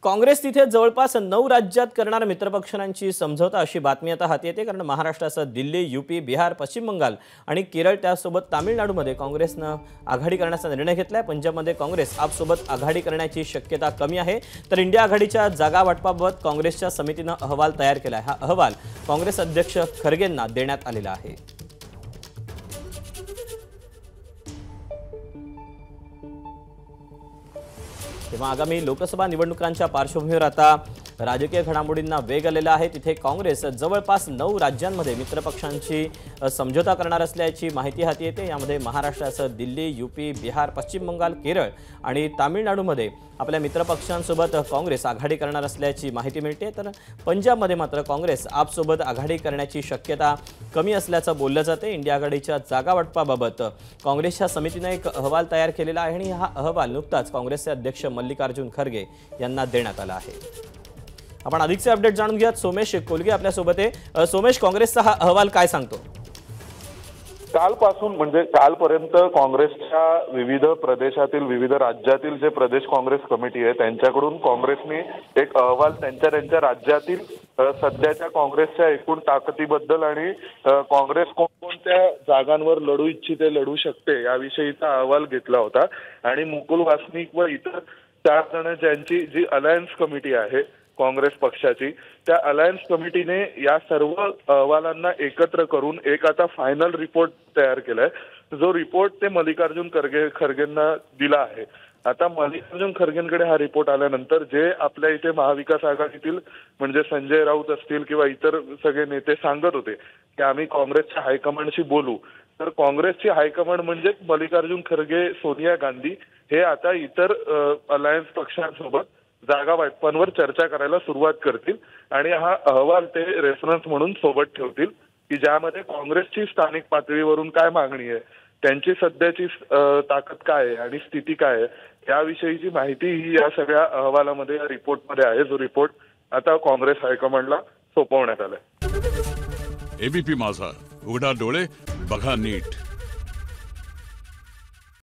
काँग्रेस तिथे जवळपास 9 राज्यात करणार मित्रपक्षांची समझोता अशी बातमी आता हाती येते। कारण महाराष्ट्रासह दिल्ली, यूपी, बिहार, पश्चिम बंगाल आणि केरळ त्यासोबत तामिळनाडूमध्ये काँग्रेसनं आघाडी करण्याचा निर्णय घेतलाय। पंजाबमध्ये काँग्रेस आपसोबत आघाडी करण्याची शक्यता कमी आहे। तर इंडिया आघाडीच्या जागा वाटपाबाबत काँग्रेसच्या समितीनं अहवाल तयार केलाय। हा अहवाल काँग्रेस अध्यक्ष खरगेंना देण्यात आलेला आहे। तेव्हा आगामी लोकसभा निवडणुकांच्या पार्श्वभूमीवर आता राजकीय घडामोडींना वेग आलेला आहे। तिथे काँग्रेस जवळपास 9 राज्यांमध्ये मित्रपक्षांची समझोता करणार असल्याची माहिती हाती येते। यामध्ये महाराष्ट्रासह दिल्ली, यूपी, बिहार, पश्चिम बंगाल, केरळ आणि तामिळनाडूमध्ये आपल्या मित्रपक्षांसोबत काँग्रेस आघाडी करणार असल्याची माहिती मिळते। तर पंजाबमध्ये मात्र काँग्रेस आपसोबत आघाडी करण्याची शक्यता कमी असल्याचं बोललं जाते। इंडिया आघाडीच्या जागा वाटपाबाबत काँग्रेसच्या समितीने एक अहवाल तयार केलेला आहे आणि हा अहवाल नुकताच काँग्रेसचे अध्यक्ष मल्लिकार्जुन खरगे यांना देण्यात आला आहे। आपण अधिकचे अपडेट जाणून घेऊयात। सोमेश कोलगे आपल्या सोबत आहे। सोमेश, काँग्रेसचा हा अहवाल काय सांगतो? कालपासून म्हणजे कालपर्यंत काँग्रेसच्या विविध प्रदेशातील विविध राज्यातील जे प्रदेश काँग्रेस कमिटी आहे त्यांच्याकडून काँग्रेसने एक अहवाल त्यांच्या राज्यातील सध्याच्या काँग्रेसच्या एकूण ताकदीबद्दल आणि काँग्रेस कोणकोणत्या जागांवर लढू इच्छिते लढू शकते याविषयीचा अहवाल घेतला होता। आणि मुकुल वासनिक व इतर 4 जण ज्यांची जी अलायन्स कमिटी आहे काँग्रेस पक्षाची, त्या अलायन्स कमिटीने या सर्व अहवालांना एकत्र करून एक आता फायनल रिपोर्ट तयार केलाय। जो रिपोर्ट ते मल्लिकार्जुन खरगेंना दिला आहे। आता मल्लिकार्जुन खरगेंकडे हा रिपोर्ट आल्यानंतर जे आपल्या इथे महाविकास आघाडीतील म्हणजे संजय राऊत असतील किंवा इतर सगळे नेते सांगत होते की आम्ही काँग्रेसच्या हायकमांडशी बोलू, तर काँग्रेसची हायकमांड म्हणजे मल्लिकार्जुन खरगे, सोनिया गांधी हे आता इतर अलायन्स पक्षांसोबत जागा वाटपांवर चर्चा करायला सुरुवात करतील आणि हा अहवाल ते रेफरन्स म्हणून सोबत ठेवतील की ज्यामध्ये काँग्रेसची स्थानिक पातळीवरून काय मागणी आहे, त्यांची सध्याची ताकद काय आहे आणि स्थिती काय आहे याविषयीची माहिती ही या सगळ्या अहवालामध्ये या रिपोर्टमध्ये आहे। जो रिपोर्ट आता काँग्रेस हायकमांडला सोपवण्यात आलाय। एबीपी माझा, उघडा डोळे बघा नीट।